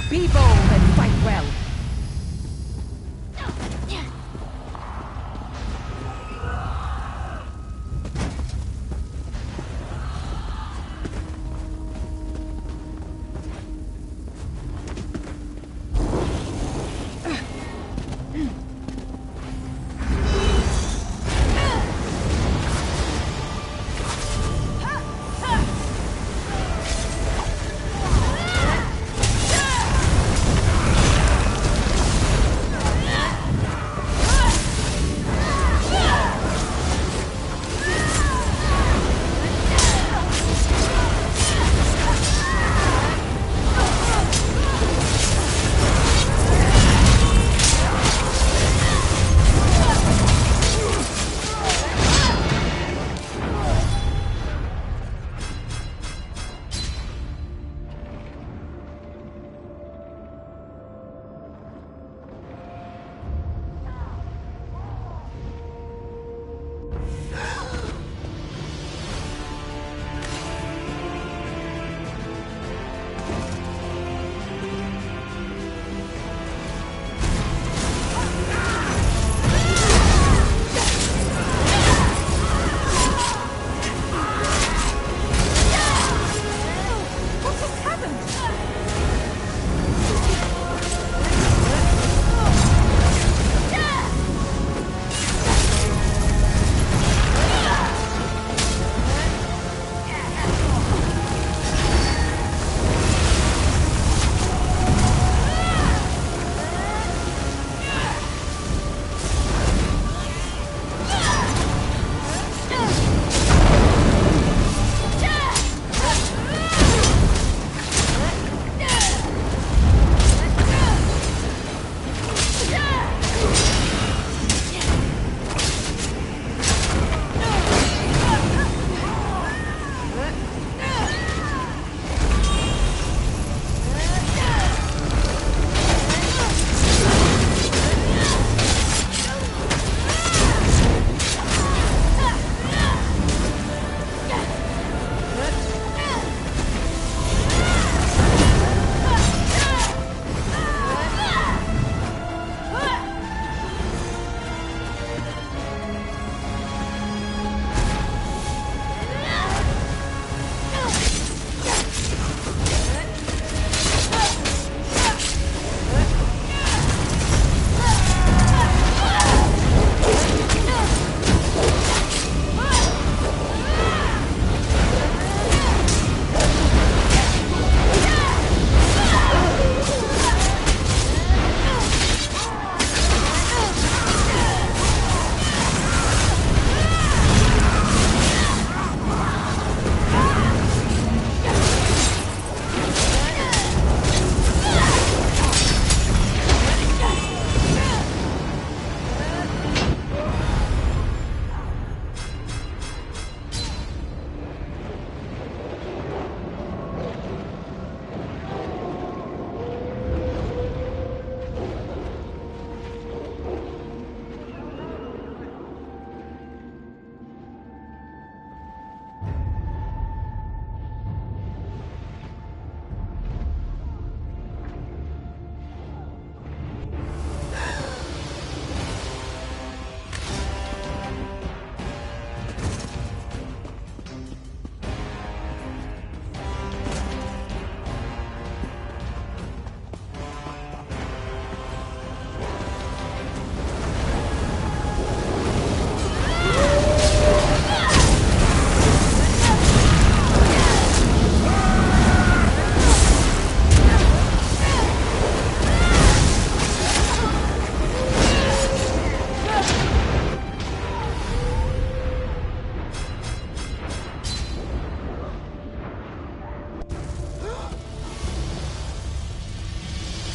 Be bold and fight well.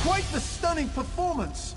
Quite the stunning performance!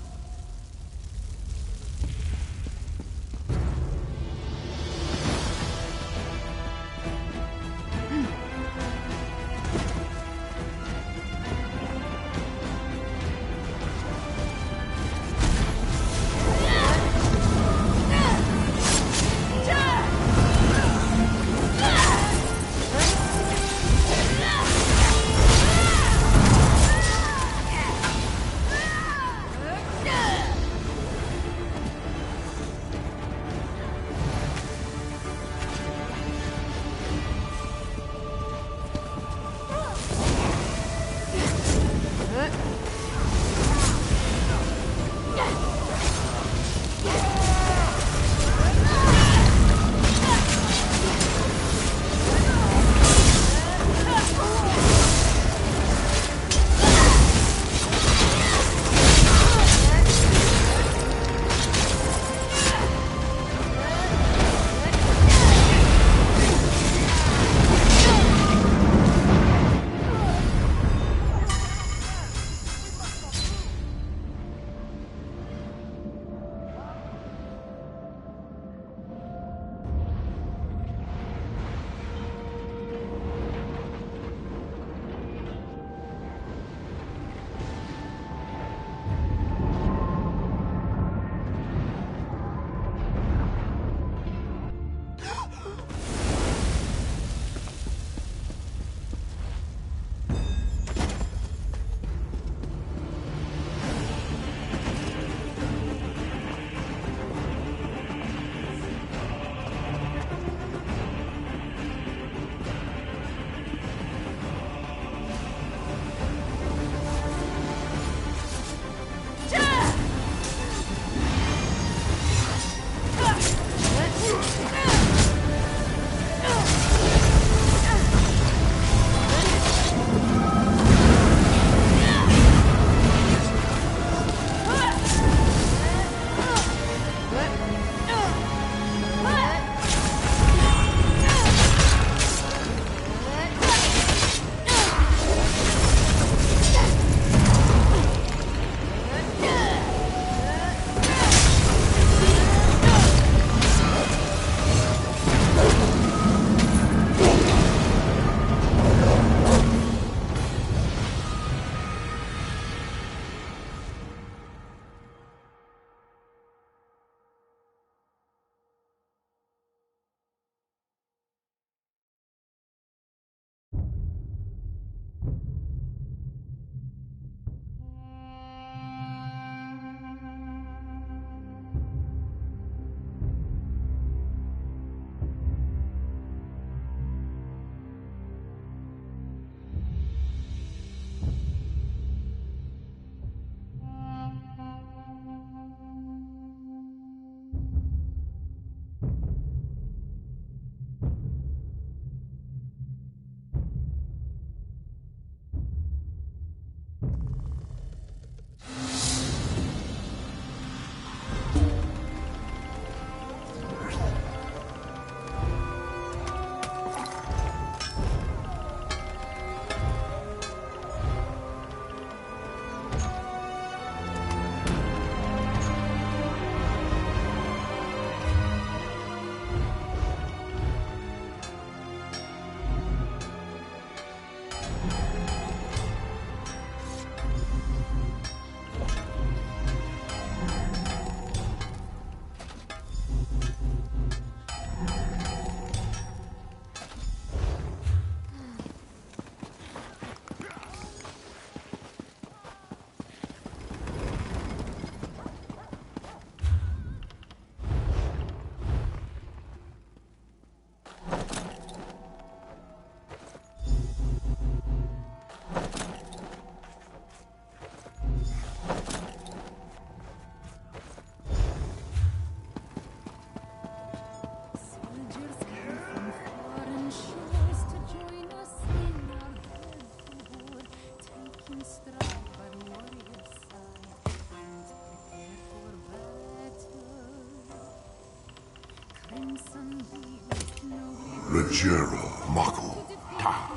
Legera Mako Ta.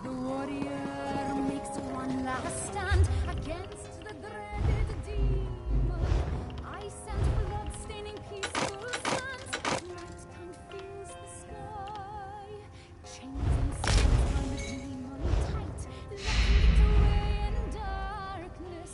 The warrior makes one last stand against the dreaded demon. Ice and blood staining peaceful sands. Night time fills the sky. Chains and swords bind the demon tight, locking it away in darkness.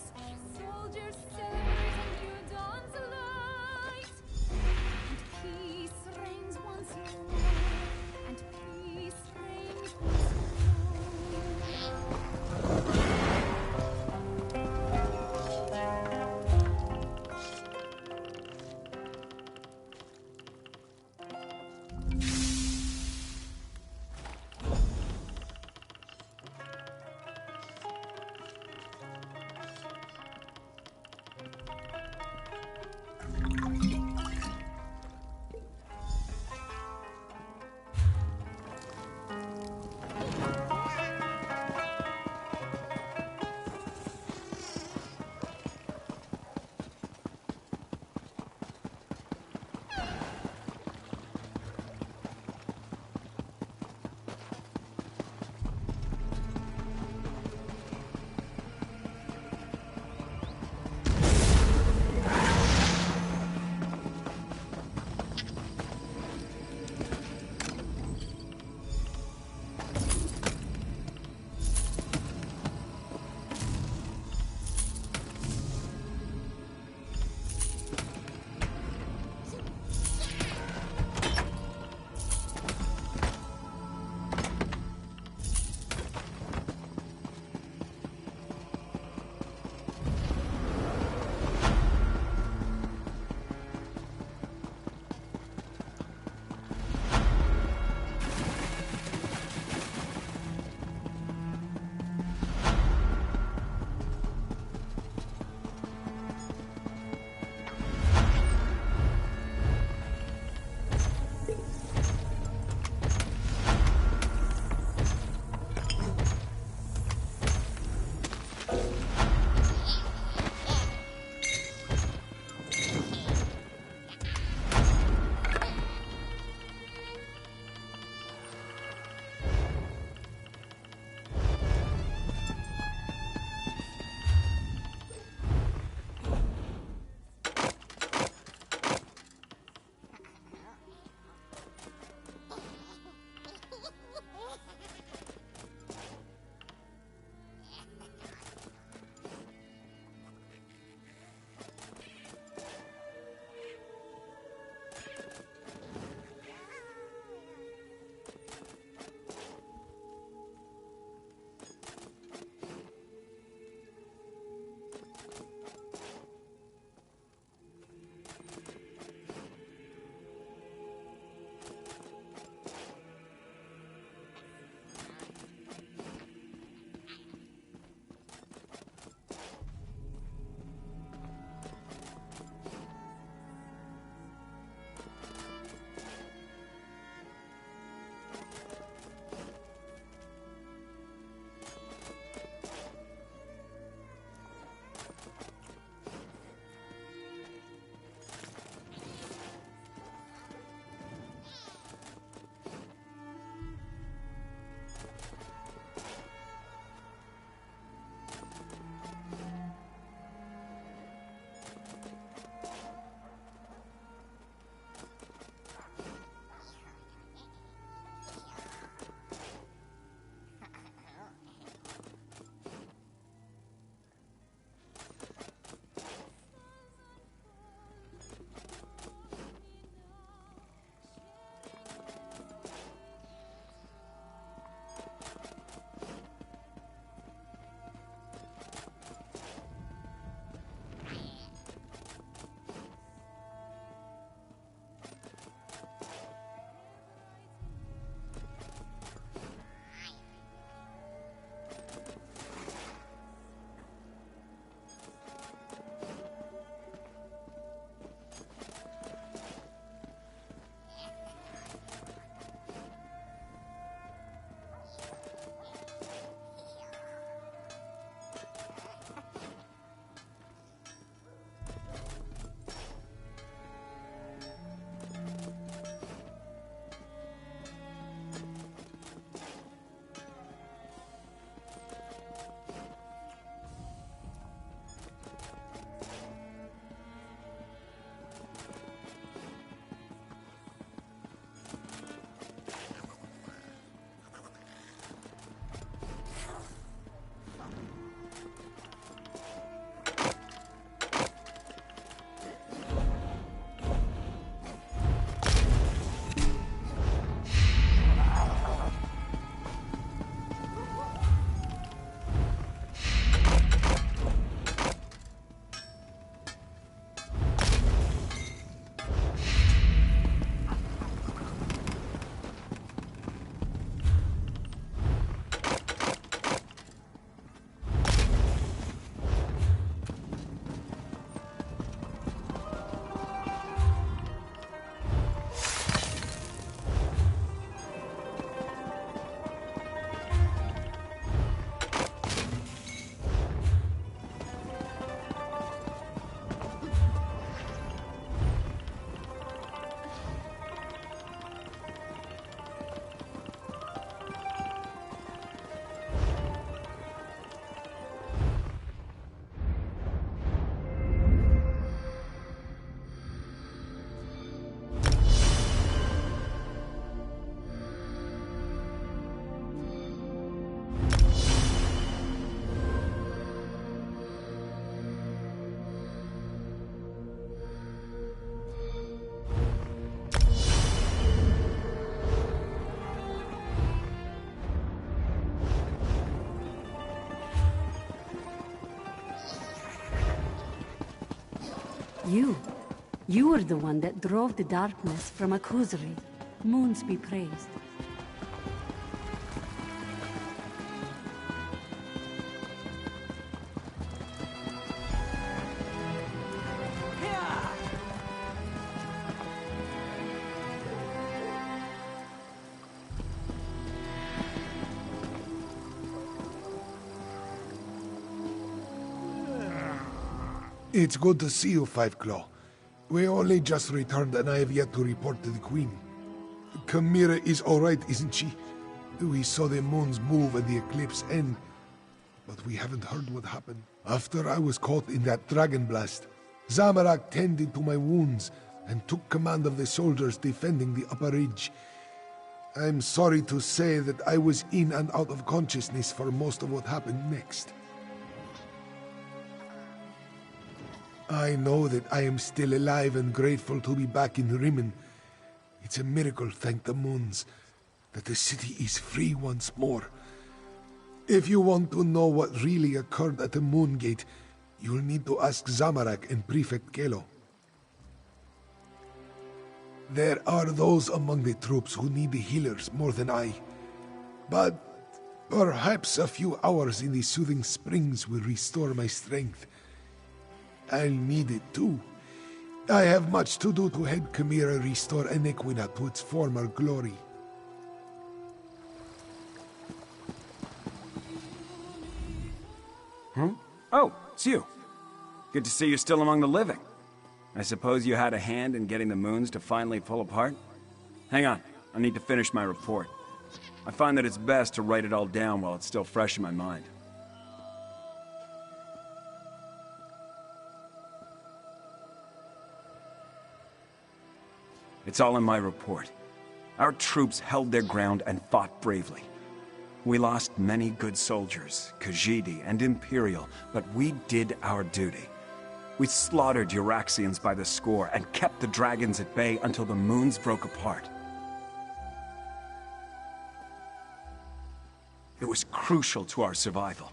You. You were the one that drove the darkness from Akuzari. Moons be praised. It's good to see you, Five Claw. We only just returned and I have yet to report to the Queen. Chimera is alright, isn't she? We saw the moons move and the eclipse end, but we haven't heard what happened. After I was caught in that dragon blast, Zamorak tended to my wounds and took command of the soldiers defending the upper ridge. I'm sorry to say that I was in and out of consciousness for most of what happened next. I know that I am still alive and grateful to be back in Rimmon. It's a miracle, thank the moons, that the city is free once more. If you want to know what really occurred at the Moon Gate, you'll need to ask Zamorak and Prefect Kelo. There are those among the troops who need the healers more than I. But perhaps a few hours in the soothing springs will restore my strength. I'll need it too. I have much to do to help Chimera restore Enequina to its former glory. Oh, it's you. Good to see you're still among the living. I suppose you had a hand in getting the moons to finally fall apart? Hang on, I need to finish my report. I find that it's best to write it all down while it's still fresh in my mind. It's all in my report. Our troops held their ground and fought bravely. We lost many good soldiers, Khajiit and Imperial, but we did our duty. We slaughtered Euraxians by the score and kept the dragons at bay until the moons broke apart. It was crucial to our survival.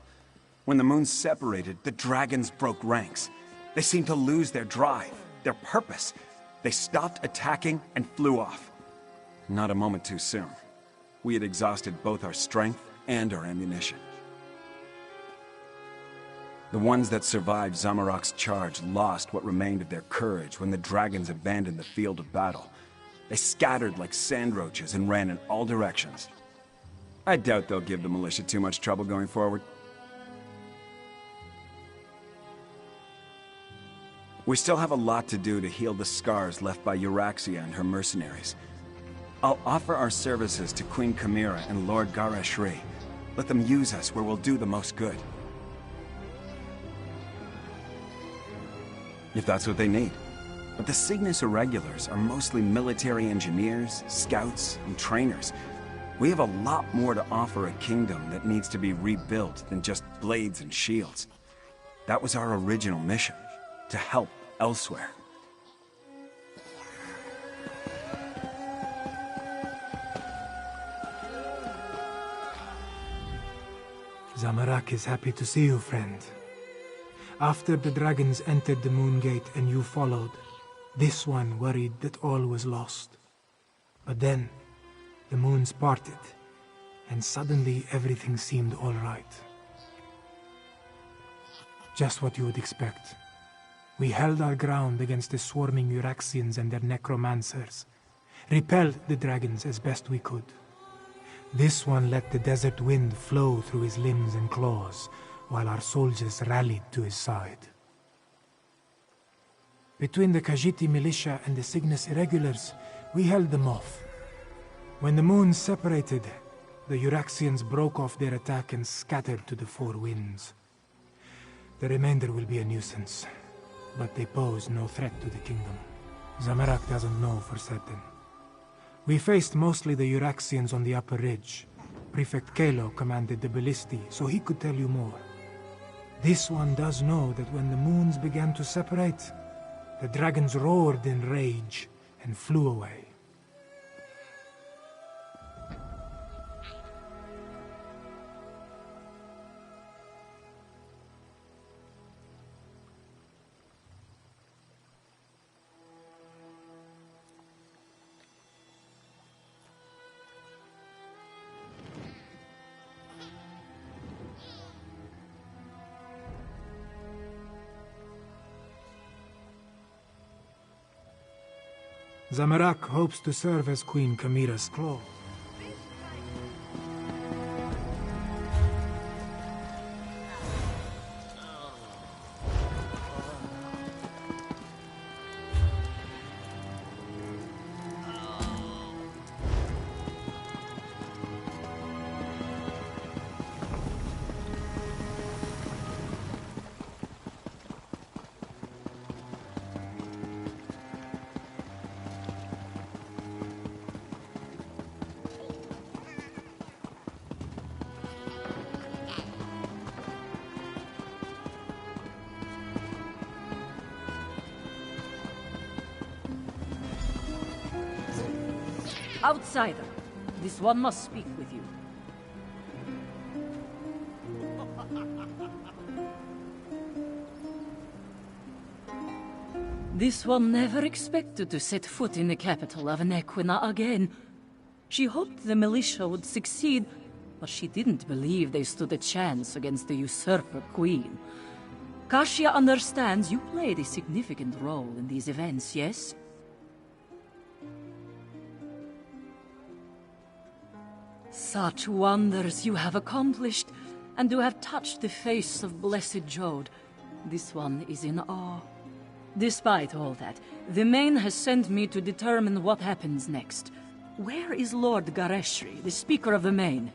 When the moons separated, the dragons broke ranks. They seemed to lose their drive, their purpose. They stopped attacking and flew off. Not a moment too soon. We had exhausted both our strength and our ammunition. The ones that survived Zamorak's charge lost what remained of their courage when the dragons abandoned the field of battle. They scattered like sand roaches and ran in all directions. I doubt they'll give the militia too much trouble going forward. We still have a lot to do to heal the scars left by Euraxia and her mercenaries. I'll offer our services to Queen Chimera and Lord Garashri. Let them use us where we'll do the most good. If that's what they need. But the Cygnus Irregulars are mostly military engineers, scouts, and trainers. We have a lot more to offer a kingdom that needs to be rebuilt than just blades and shields. That was our original mission, to help elsewhere. Zamorak is happy to see you, friend. After the dragons entered the Moon Gate and you followed, this one worried that all was lost. But then, the moons parted, and suddenly everything seemed all right. Just what you would expect. We held our ground against the swarming Euraxians and their necromancers, repelled the dragons as best we could. This one let the desert wind flow through his limbs and claws, while our soldiers rallied to his side. Between the Khajiit militia and the Cygnus Irregulars, we held them off. When the moons separated, the Euraxians broke off their attack and scattered to the four winds. The remainder will be a nuisance, but they pose no threat to the kingdom. Zamorak doesn't know for certain. We faced mostly the Euraxians on the upper ridge. Prefect Kelo commanded the Ballisti, so he could tell you more. This one does know that when the moons began to separate, the dragons roared in rage and flew away. Zamorak hopes to serve as Queen Chimera's claw. Outsider, this one must speak with you. This one never expected to set foot in the capital of Nequina again. She hoped the militia would succeed, but she didn't believe they stood a chance against the usurper queen. Kashia understands you played a significant role in these events, yes? Such wonders you have accomplished, and to have touched the face of Blessed Jode. This one is in awe. Despite all that, the Main has sent me to determine what happens next. Where is Lord Gareshri, the Speaker of the Main?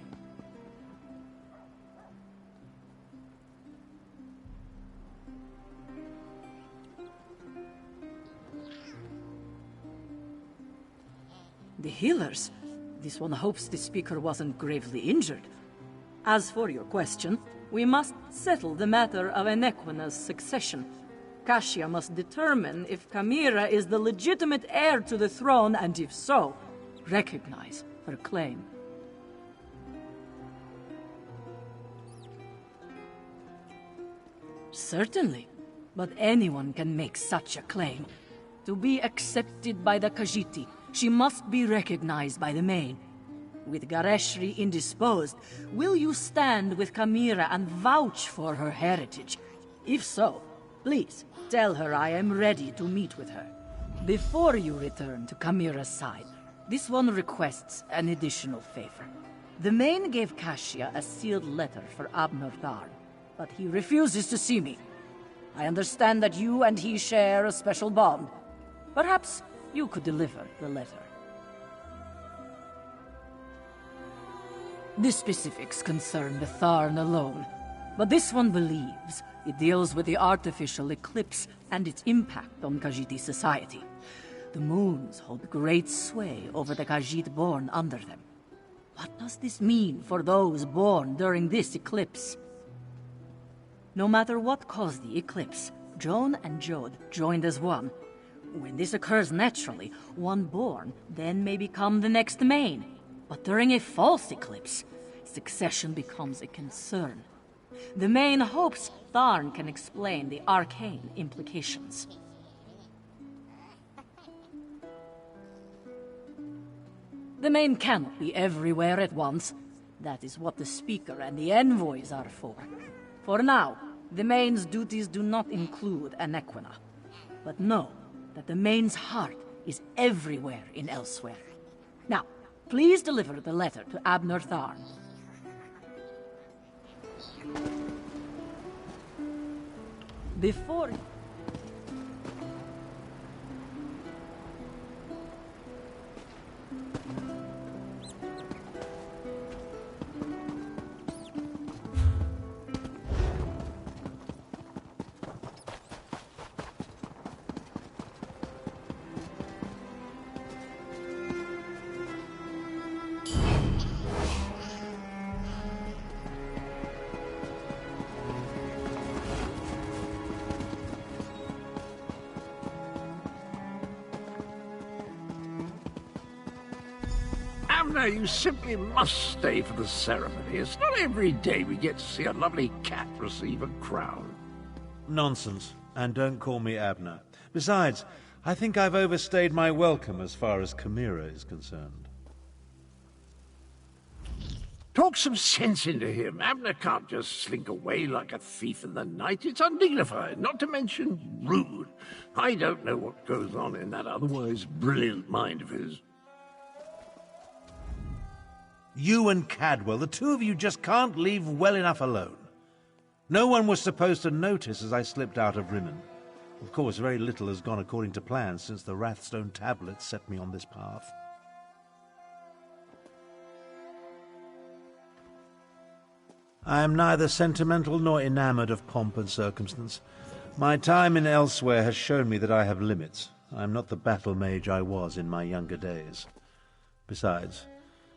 The healers? This one hopes the Speaker wasn't gravely injured. As for your question, we must settle the matter of Nequina's succession. Kashia must determine if Chimera is the legitimate heir to the throne, and if so, recognize her claim. Certainly, but anyone can make such a claim. To be accepted by the Khajiit, she must be recognized by the Main. With Gareshri indisposed, will you stand with Chimera and vouch for her heritage? If so, please tell her I am ready to meet with her. Before you return to Chimera's side, this one requests an additional favor. The Main gave Kashia a sealed letter for Abner Tharn, but he refuses to see me. I understand that you and he share a special bond. Perhaps you could deliver the letter. The specifics concern the Tharn alone, but this one believes it deals with the artificial eclipse and its impact on Khajiit society. The moons hold great sway over the Khajiit born under them. What does this mean for those born during this eclipse? No matter what caused the eclipse, Joan and Jode joined as one. When this occurs naturally, one born then may become the next Main. But during a false eclipse, succession becomes a concern. The Main hopes Tharn can explain the arcane implications. The Main cannot be everywhere at once. That is what the Speaker and the envoys are for. For now, the Main's duties do not include Nequina. But know that the Main's heart is everywhere in Elsewhere. Now, please deliver the letter to Abner Tharn. Before... Abner, you simply must stay for the ceremony. It's not every day we get to see a lovely cat receive a crown. Nonsense. And don't call me Abner. Besides, I think I've overstayed my welcome as far as Chimera is concerned. Talk some sense into him. Abner can't just slink away like a thief in the night. It's undignified, not to mention rude. I don't know what goes on in that otherwise brilliant mind of his. You and Cadwell, the two of you just can't leave well enough alone. No one was supposed to notice as I slipped out of Rimmon. Of course, very little has gone according to plan since the Wrathstone tablets set me on this path. I am neither sentimental nor enamored of pomp and circumstance. My time in Elsewhere has shown me that I have limits. I am not the battle mage I was in my younger days. Besides,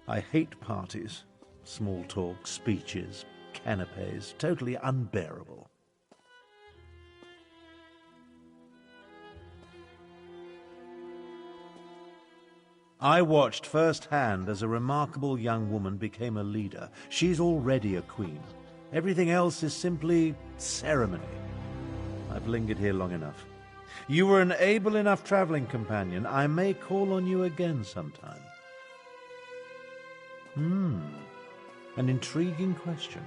I hate parties, small talk, speeches, canapes, totally unbearable. I watched firsthand as a remarkable young woman became a leader. She's already a queen. Everything else is simply ceremony. I've lingered here long enough. You were an able enough traveling companion. I may call on you again sometime. An intriguing question.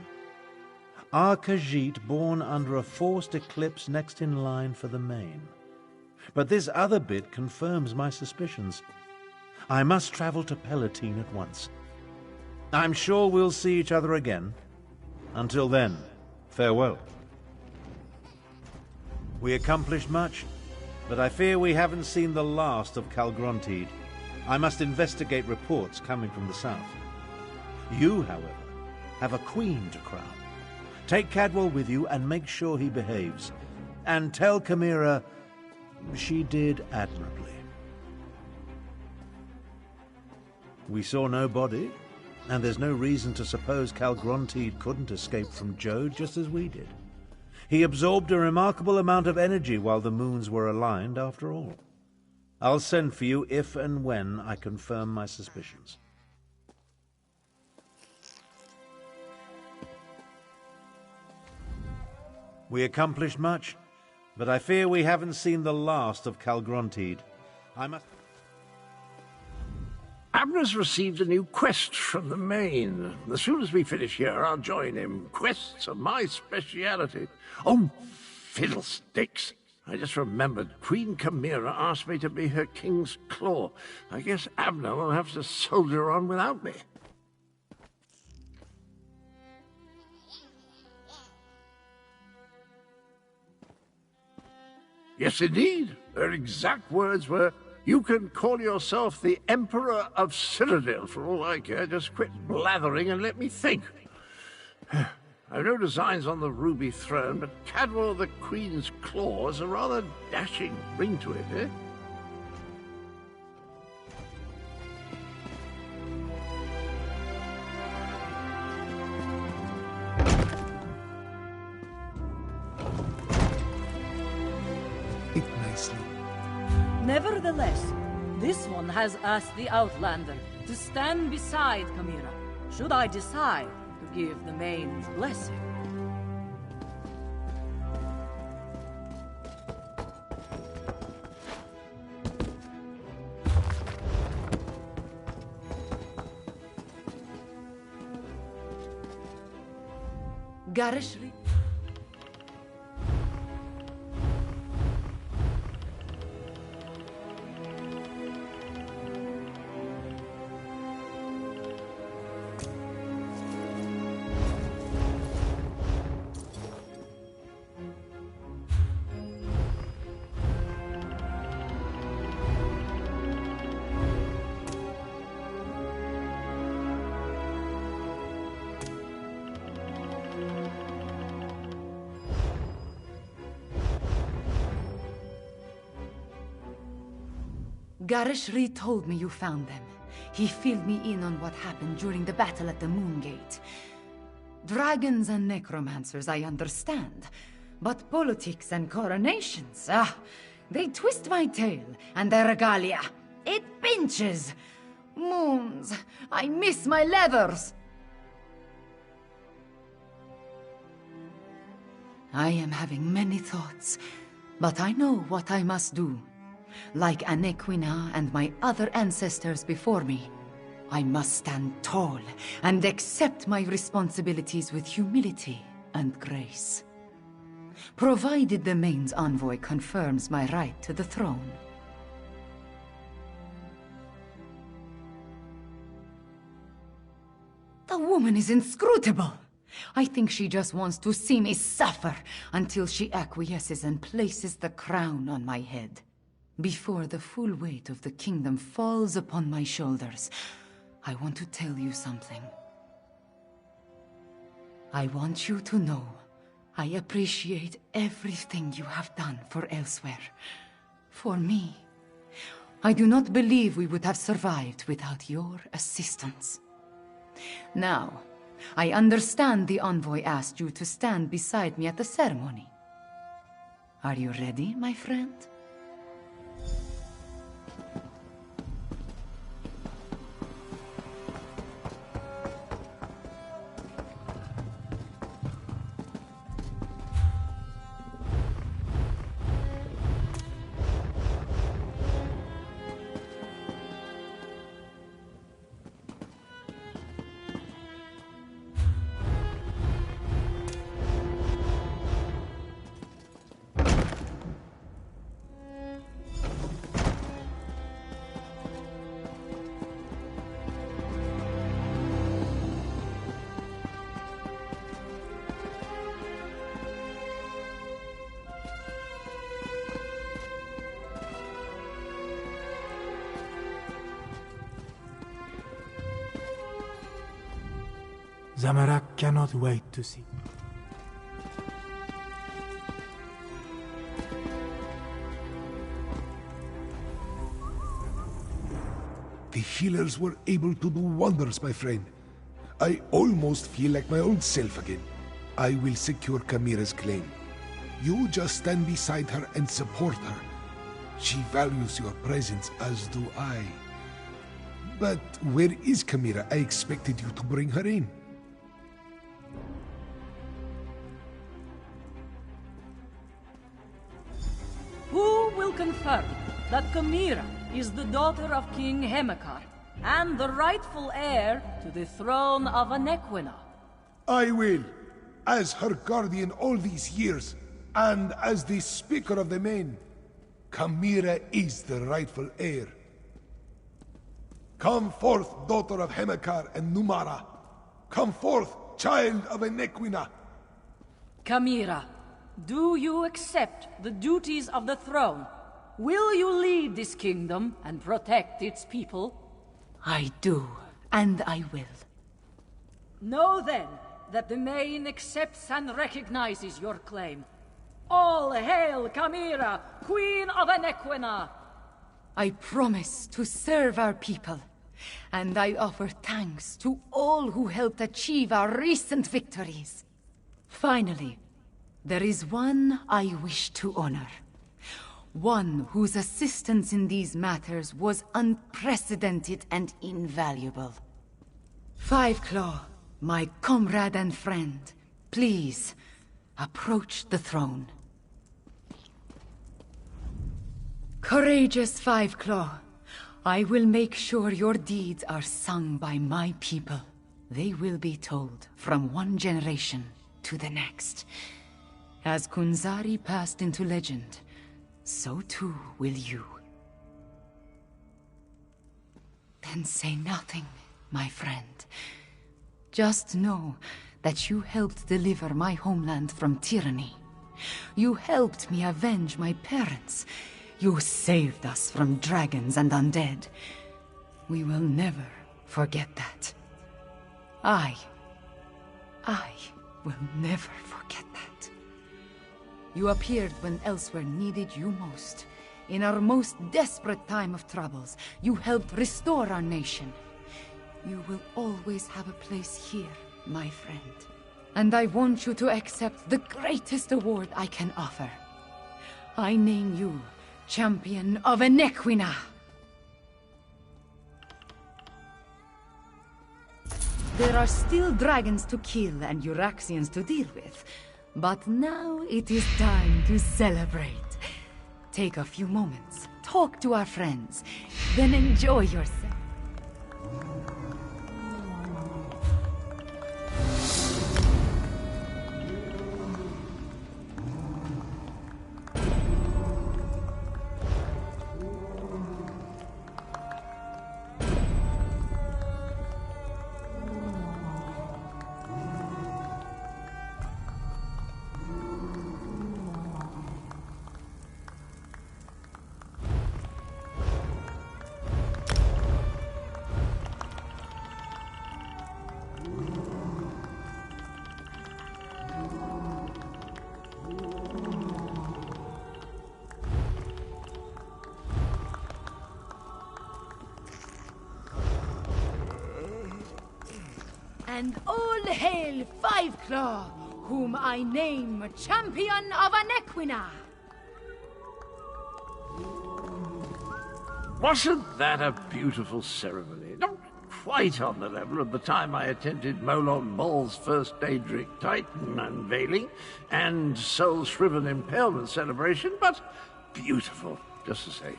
Are Khajiit born under a forced eclipse next in line for the main? But this other bit confirms my suspicions. I must travel to Palatine at once. I'm sure we'll see each other again. Until then, farewell. We accomplished much, but I fear we haven't seen the last of Calgrontide. I must investigate reports coming from the south. You, however, have a queen to crown. Take Cadwell with you and make sure he behaves. And tell Chimera she did admirably. We saw no body, and there's no reason to suppose Calgrontide couldn't escape from Jode just as we did. He absorbed a remarkable amount of energy while the moons were aligned, after all. I'll send for you if and when I confirm my suspicions. We accomplished much, but I fear we haven't seen the last of Calgrontide. Abner's received a new quest from the main. As soon as we finish here, I'll join him. Quests are my speciality. Oh, fiddlesticks. I just remembered Queen Chimera asked me to be her king's claw. I guess Abner will have to soldier on without me. Yes, indeed. Her exact words were, "You can call yourself the Emperor of Cyrodiil for all I care. Just quit blathering and let me think." I've no designs on the ruby throne, but Cadwell the Queen's claw has a rather dashing ring to it, eh? Nevertheless, this one has asked the Outlander to stand beside Chimera, should I decide to give the main's blessing. Garishri. Garishri told me you found them. He filled me in on what happened during the battle at the Moongate. Dragons and necromancers, I understand. But politics and coronations, they twist my tail, and their regalia, it pinches. Moons, I miss my leathers. I am having many thoughts, but I know what I must do. Like Anequina and my other ancestors before me, I must stand tall and accept my responsibilities with humility and grace. Provided the Main's envoy confirms my right to the throne. The woman is inscrutable. I think she just wants to see me suffer until she acquiesces and places the crown on my head. Before the full weight of the kingdom falls upon my shoulders, I want to tell you something. I want you to know I appreciate everything you have done for Elsewhere. For me, I do not believe we would have survived without your assistance. Now, I understand the envoy asked you to stand beside me at the ceremony. Are you ready, my friend? Zamorak cannot wait to see. The healers were able to do wonders, my friend. I almost feel like my old self again. I will secure Kamira's claim. You just stand beside her and support her. She values your presence, as do I. But where is Kamira? I expected you to bring her in. Who will confirm that Kamira is the daughter of King Hemekar and the rightful heir to the throne of Anequina? I will, as her guardian all these years, and as the Speaker of the Main. Kamira is the rightful heir. Come forth, daughter of Hemekar and Numara. Come forth, child of Anequina. Kamira, do you accept the duties of the throne? Will you lead this kingdom and protect its people? I do, and I will. Know then that the Main accepts and recognizes your claim. All hail Kamira, Queen of Anequina! I promise to serve our people, and I offer thanks to all who helped achieve our recent victories. Finally, there is one I wish to honor. One whose assistance in these matters was unprecedented and invaluable. Five Claw, my comrade and friend, please, approach the throne. Courageous Five Claw, I will make sure your deeds are sung by my people. They will be told from one generation to the next. As Kunzari passed into legend, so too will you. Then say nothing, my friend. Just know that you helped deliver my homeland from tyranny. You helped me avenge my parents. You saved us from dragons and undead. We will never forget that. I will never forget that. You appeared when Elsewhere needed you most. In our most desperate time of troubles, you helped restore our nation. You will always have a place here, my friend. And I want you to accept the greatest award I can offer. I name you Champion of Anequina. There are still dragons to kill and Euraxians to deal with, but now it is time to celebrate. Take a few moments, talk to our friends, then enjoy yourself. And all hail Five Claw, whom I name Champion of Anequina. Wasn't that a beautiful ceremony? Not quite on the level of the time I attended Molon Ball's first Daedric Titan unveiling and Soul Shriven Impalement celebration, but beautiful, just the same.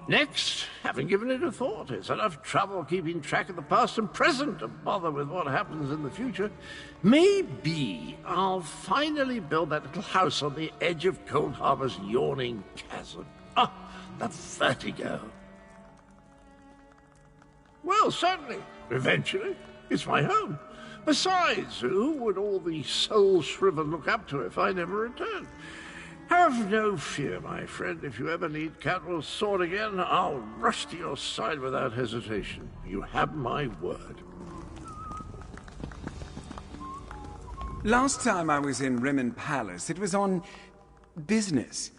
Next, having given it a thought, it's enough trouble keeping track of the past and present to bother with what happens in the future. Maybe I'll finally build that little house on the edge of Cold Harbor's yawning chasm. Ah, the vertigo. Well, certainly. Eventually. It's my home. Besides, who would all the soul-shriven look up to if I never returned? Have no fear, my friend. If you ever need Catwell's sword again, I'll rush to your side without hesitation. You have my word. Last time I was in Rimmon Palace, it was on business.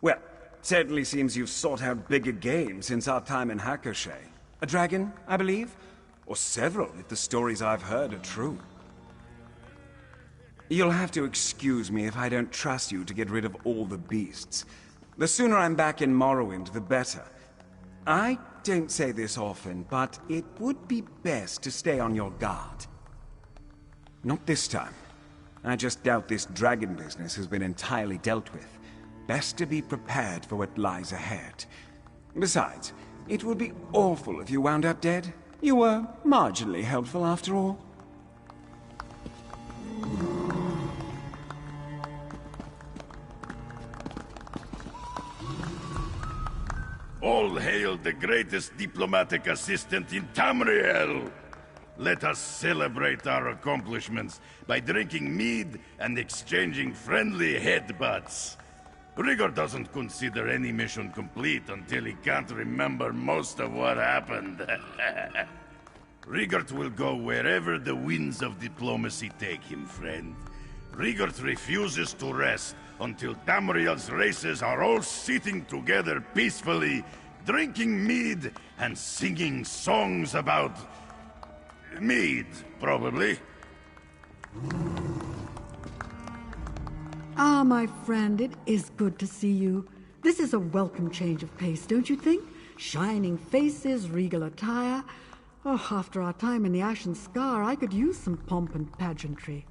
Well, certainly seems you've sought out bigger game since our time in Hackoshay. A dragon, I believe? Or several, if the stories I've heard are true. You'll have to excuse me if I don't trust you to get rid of all the beasts. The sooner I'm back in Morrowind, the better. I don't say this often, but it would be best to stay on your guard. Not this time. I just doubt this dragon business has been entirely dealt with. Best to be prepared for what lies ahead. Besides, it would be awful if you wound up dead. You were marginally helpful after all. All hail the greatest diplomatic assistant in Tamriel! Let us celebrate our accomplishments by drinking mead and exchanging friendly headbutts. Rigor doesn't consider any mission complete until he can't remember most of what happened. Rigert will go wherever the winds of diplomacy take him, friend. Rigert refuses to rest until Tamriel's races are all sitting together peacefully, drinking mead and singing songs about... mead, probably. Ah, my friend, it is good to see you. This is a welcome change of pace, don't you think? Shining faces, regal attire. Oh, after our time in the Ashen Scar, I could use some pomp and pageantry.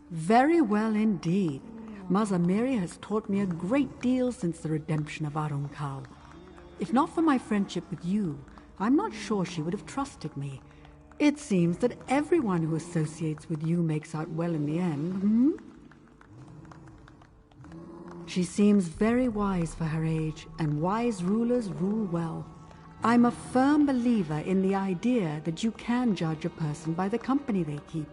Very well indeed. Mazamiri has taught me a great deal since the redemption of Arunkal. If not for my friendship with you, I'm not sure she would have trusted me. It seems that everyone who associates with you makes out well in the end, hmm? She seems very wise for her age, and wise rulers rule well. I'm a firm believer in the idea that you can judge a person by the company they keep.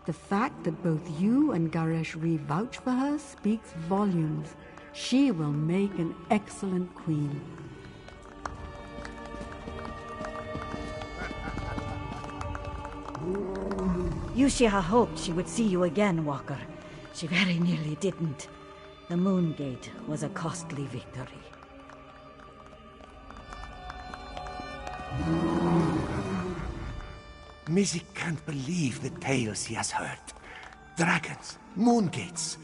The fact that both you and Garesh Ree vouch for her speaks volumes. She will make an excellent queen. Yushia hoped she would see you again, Walker. She very nearly didn't. The Moongate was a costly victory. Mizzy can't believe the tales he has heard. Dragons, Moongates.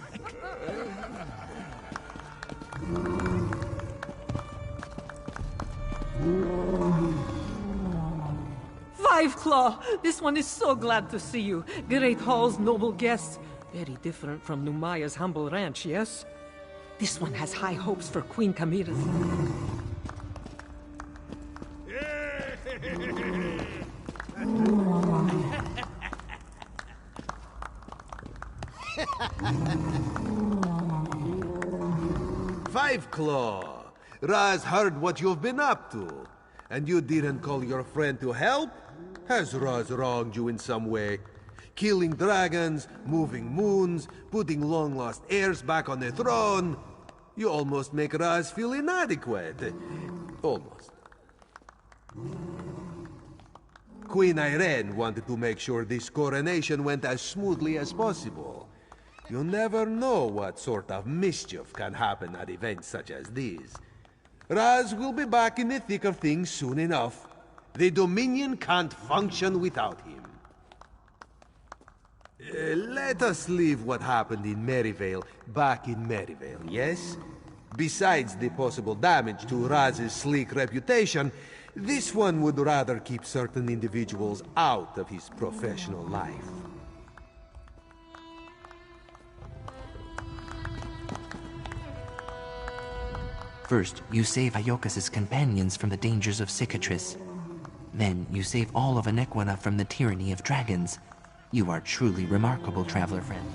Five Claw! This one is so glad to see you. Great Hall's noble guests. Very different from Numaya's humble ranch, yes? This one has high hopes for Queen Camira's... Five Claw! Raz heard what you've been up to. And you didn't call your friend to help? Has Raz wronged you in some way? Killing dragons, moving moons, putting long-lost heirs back on the throne. You almost make Raz feel inadequate. Almost. Queen Irene wanted to make sure this coronation went as smoothly as possible. You never know what sort of mischief can happen at events such as these. Raz will be back in the thick of things soon enough. The Dominion can't function without him. Let us leave what happened in Maryvale back in Maryvale, yes? Besides the possible damage to Raz's sleek reputation, this one would rather keep certain individuals out of his professional life. First, you save Iokas' companions from the dangers of Cicatrice. Then, you save all of Anequina from the tyranny of dragons. You are truly remarkable, traveler friend.